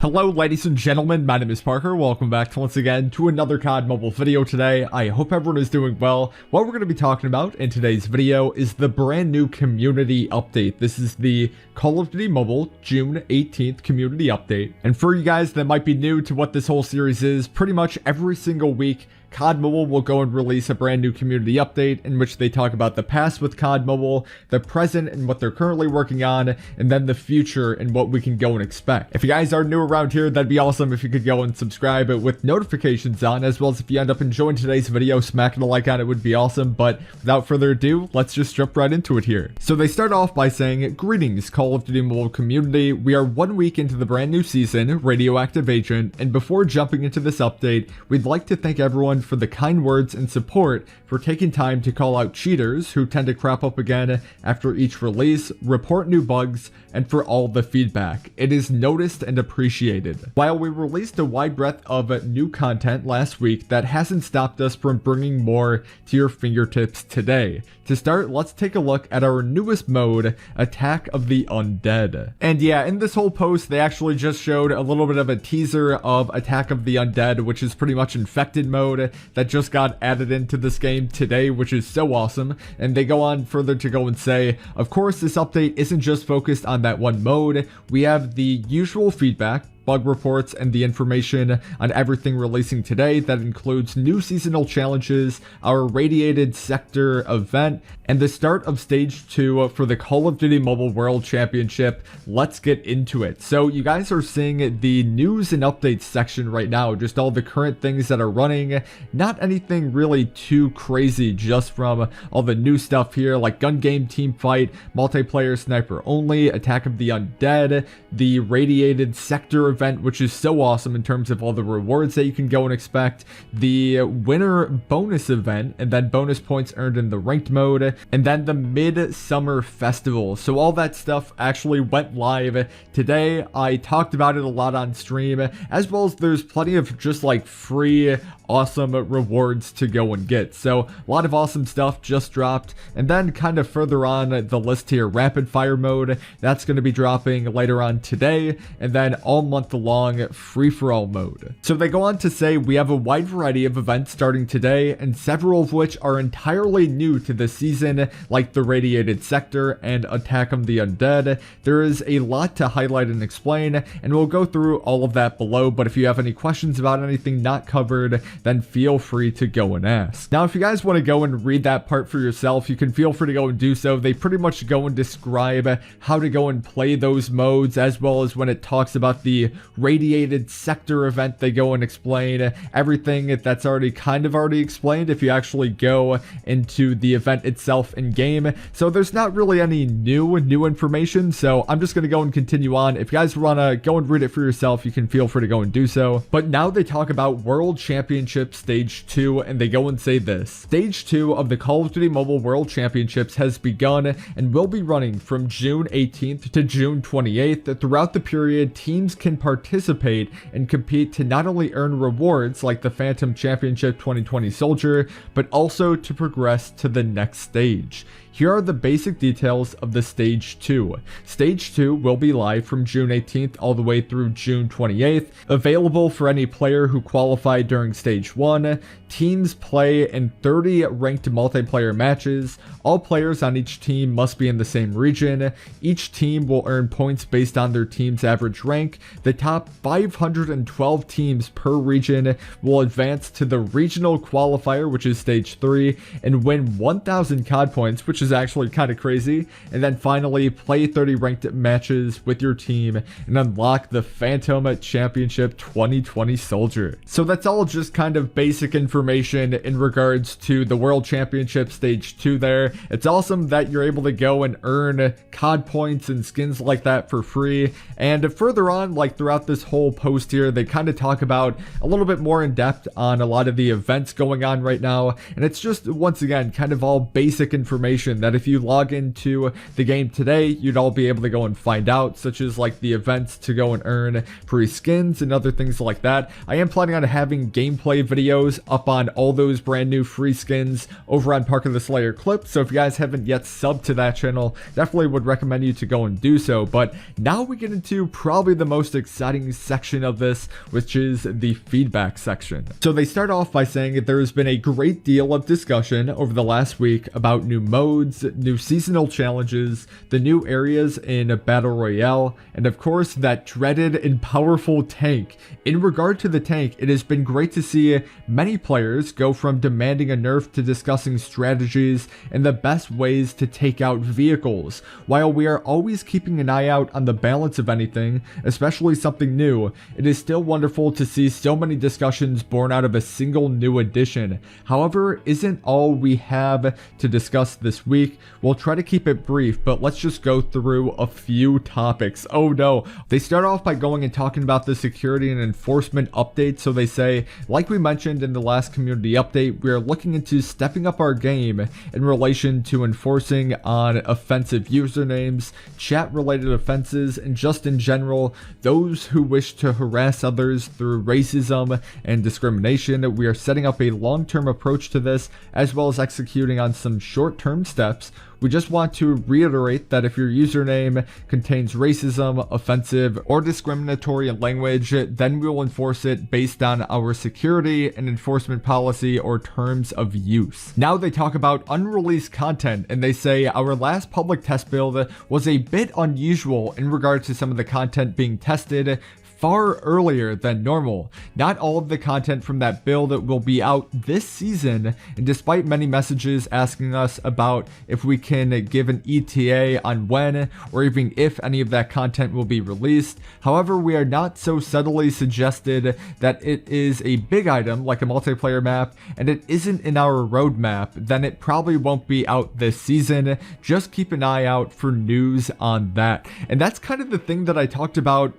Hello ladies and gentlemen, my name is Parker. Welcome back once again to another COD mobile video today. I hope everyone is doing well. What we're going to be talking about in today's video is the brand new community update. This is the Call of Duty Mobile June 18th community update. And for you guys that might be new to what this whole series is, pretty much every single week COD Mobile will go and release a brand new community update in which they talk about the past with COD Mobile, the present and what they're currently working on, and then the future and what we can go and expect. If you guys are new around here, that'd be awesome if you could go and subscribe with notifications on, as well as if you end up enjoying today's video, smacking a like on it would be awesome. But without further ado, let's just jump right into it here. So they start off by saying, "Greetings Call of Duty Mobile community, we are 1 week into the brand new season, Radioactive Agent, and before jumping into this update, we'd like to thank everyone for the kind words and support, for taking time to call out cheaters who tend to crop up again after each release, report new bugs, and for all the feedback. It is noticed and appreciated." While we released a wide breadth of new content last week, that hasn't stopped us from bringing more to your fingertips today. To start, let's take a look at our newest mode, Attack of the Undead. And yeah, in this whole post, they actually just showed a little bit of a teaser of Attack of the Undead, which is pretty much infected mode that just got added into this game today, which is so awesome. And they go on further to go and say, of course, this update isn't just focused on that one mode. We have the usual feedback, bug reports, and the information on everything releasing today. That includes new seasonal challenges, our Radiated Sector event, and the start of Stage 2 for the Call of Duty Mobile World Championship. Let's get into it. So you guys are seeing the news and updates section right now, just all the current things that are running. Not anything really too crazy, just from all the new stuff here, like gun game team fight, multiplayer sniper only, Attack of the Undead, the Radiated Sector event, which is so awesome in terms of all the rewards that you can go and expect, the winter bonus event, and then bonus points earned in the ranked mode, and then the Midsummer Festival. So all that stuff actually went live today. I talked about it a lot on stream, as well as there's plenty of just like free awesome rewards to go and get. So a lot of awesome stuff just dropped. And then kind of further on the list here, rapid fire mode, that's going to be dropping later on today, and then all month long free-for-all mode. So they go on to say, we have a wide variety of events starting today, and several of which are entirely new to this season, like the Radiated Sector and Attack of the Undead. There is a lot to highlight and explain, and we'll go through all of that below. But if you have any questions about anything not covered, then feel free to go and ask. Now, if you guys want to go and read that part for yourself, you can feel free to go and do so. They pretty much go and describe how to go and play those modes, as well as when it talks about the Radiated Sector event, they go and explain everything that's already explained if you actually go into the event itself in game. So there's not really any new information, so I'm just going to go and continue on. If you guys want to go and read it for yourself, you can feel free to go and do so. But now they talk about World Championship Stage 2, and they go and say this: Stage 2 of the Call of Duty Mobile World Championships has begun and will be running from June 18th to June 28th. Throughout the period, teams can participate and compete to not only earn rewards like the Phantom Championship 2020 Soldier, but also to progress to the next stage. Here are the basic details of the Stage 2. Stage 2 will be live from June 18th all the way through June 28th, available for any player who qualified during Stage 1. Teams play in 30 ranked multiplayer matches. All players on each team must be in the same region. Each team will earn points based on their team's average rank. The top 512 teams per region will advance to the regional qualifier, which is Stage 3, and win 1,000 COD points, which is actually kind of crazy. And then finally, play 30 ranked matches with your team and unlock the Phantom Championship 2020 Soldier. So that's all just kind of basic information in regards to the World Championship Stage 2 there. It's awesome that you're able to go and earn COD points and skins like that for free. And further on, like throughout this whole post here, they kind of talk about a little bit more in depth on a lot of the events going on right now. And it's just, once again, kind of all basic information that if you log into the game today, you'd all be able to go and find out, such as like the events to go and earn free skins and other things like that. I am planning on having gameplay videos up on all those brand new free skins over on Parker the Slayer Clips. So if you guys haven't yet subbed to that channel, definitely would recommend you to go and do so. But now we get into probably the most exciting section of this, which is the feedback section. So they start off by saying that there has been a great deal of discussion over the last week about new modes, new seasonal challenges, the new areas in Battle Royale, and of course that dreaded and powerful tank. In regard to the tank, it has been great to see many players go from demanding a nerf to discussing strategies and the best ways to take out vehicles. While we are always keeping an eye out on the balance of anything, especially something new, it is still wonderful to see so many discussions born out of a single new addition. However, isn't all we have to discuss this week. We'll try to keep it brief, but let's just go through a few topics. Oh no. They start off by going and talking about the security and enforcement update. So they say, like we mentioned in the last community update, we are looking into stepping up our game in relation to enforcing on offensive usernames, chat related offenses, and just in general, those who wish to harass others through racism and discrimination. We are setting up a long-term approach to this, as well as executing on some short-term steps. We just want to reiterate that if your username contains racism, offensive, or discriminatory language, then we will enforce it based on our security and enforcement policy or terms of use. Now they talk about unreleased content, and they say our last public test build was a bit unusual in regard to some of the content being tested far earlier than normal. Not all of the content from that build will be out this season, and despite many messages asking us about if we can give an ETA on when or even if any of that content will be released, however, we are not so subtly suggested that it is a big item like a multiplayer map and it isn't in our roadmap, then it probably won't be out this season. Just keep an eye out for news on that. And that's kind of the thing that I talked about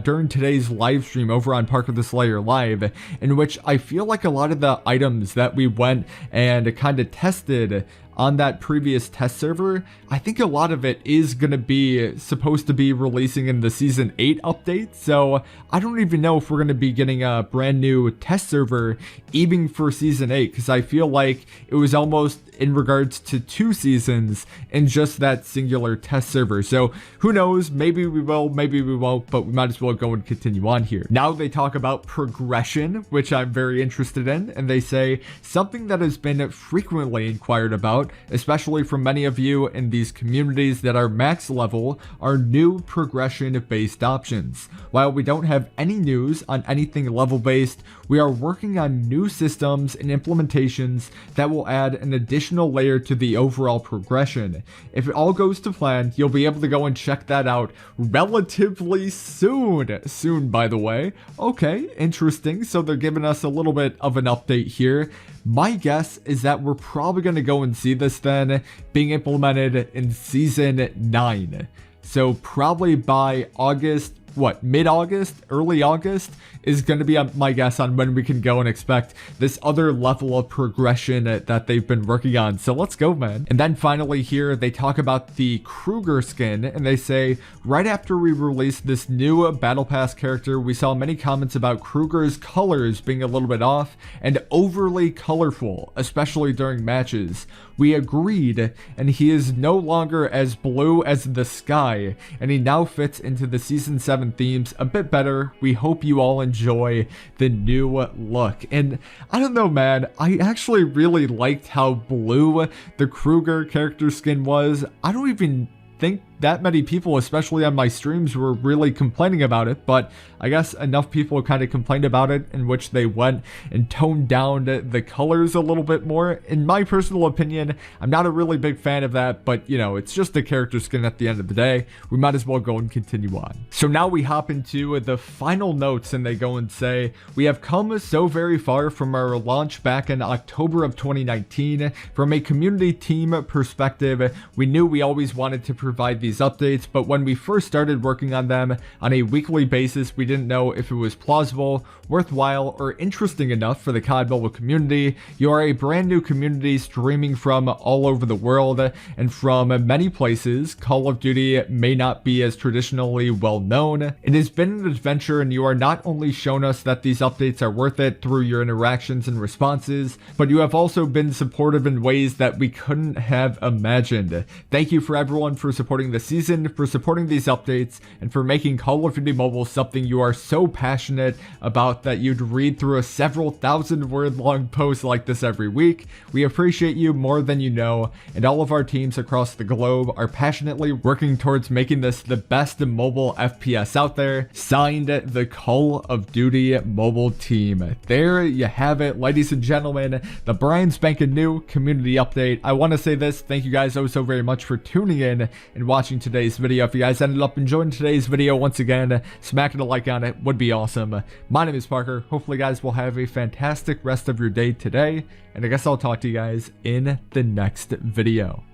during today's live stream over on Parker the Slayer Live, in which I feel like a lot of the items that we went and kind of tested on that previous test server, I think a lot of it is going to be supposed to be releasing in the Season 8 update, so I don't even know if we're going to be getting a brand new test server even for Season 8, because I feel like it was almost in regards to 2 seasons in just that singular test server. So who knows, maybe we will, maybe we won't, but we might as well go and continue on here. Now they talk about progression, which I'm very interested in, and they say something that has been frequently inquired about, especially from many of you in these communities that are max level, are new progression based options. While we don't have any news on anything level based, we are working on new systems and implementations that will add an additional layer to the overall progression. If it all goes to plan, you'll be able to go and check that out relatively soon. Soon, by the way. Okay, interesting. So they're giving us a little bit of an update here. My guess is that we're probably going to go and see this then being implemented in Season 9. So probably by August, mid-August, early August is going to be my guess on when we can go and expect this other level of progression that they've been working on. So let's go, man. And then finally here, they talk about the Krueger skin, and they say, right after we released this new Battle Pass character, we saw many comments about Krueger's colors being a little bit off and overly colorful, especially during matches. We agreed, and he is no longer as blue as the sky, and he now fits into the Season 7 themes a bit better. We hope you all enjoy the new look. And I don't know, man, I actually really liked how blue the Krueger character skin was. I don't even think that many people, especially on my streams, were really complaining about it, but I guess enough people kind of complained about it in which they went and toned down the colors a little bit more. In my personal opinion, I'm not a really big fan of that, but you know, it's just a character skin at the end of the day. We might as well go and continue on. So now we hop into the final notes, and they go and say, we have come so very far from our launch back in October of 2019. From a community team perspective, we knew we always wanted to provide these updates, but when we first started working on them on a weekly basis, we didn't know if it was plausible, worthwhile, or interesting enough for the COD mobile community. You are a brand new community streaming from all over the world and from many places. Call of Duty may not be as traditionally well known. It has been an adventure, and you are not only shown us that these updates are worth it through your interactions and responses, but you have also been supportive in ways that we couldn't have imagined. Thank you for everyone for supporting the the season, for supporting these updates, and for making Call of Duty Mobile something you are so passionate about that you'd read through a several thousand word long post like this every week. We appreciate you more than you know, and all of our teams across the globe are passionately working towards making this the best mobile FPS out there. Signed, the Call of Duty Mobile team. There you have it, ladies and gentlemen, the brand spanking new community update. I want to say this, thank you guys so very much for tuning in and watching today's video. If you guys ended up enjoying today's video, once again, smacking a like on it would be awesome. My name is Parker. Hopefully guys will have a fantastic rest of your day today, and I guess I'll talk to you guys in the next video.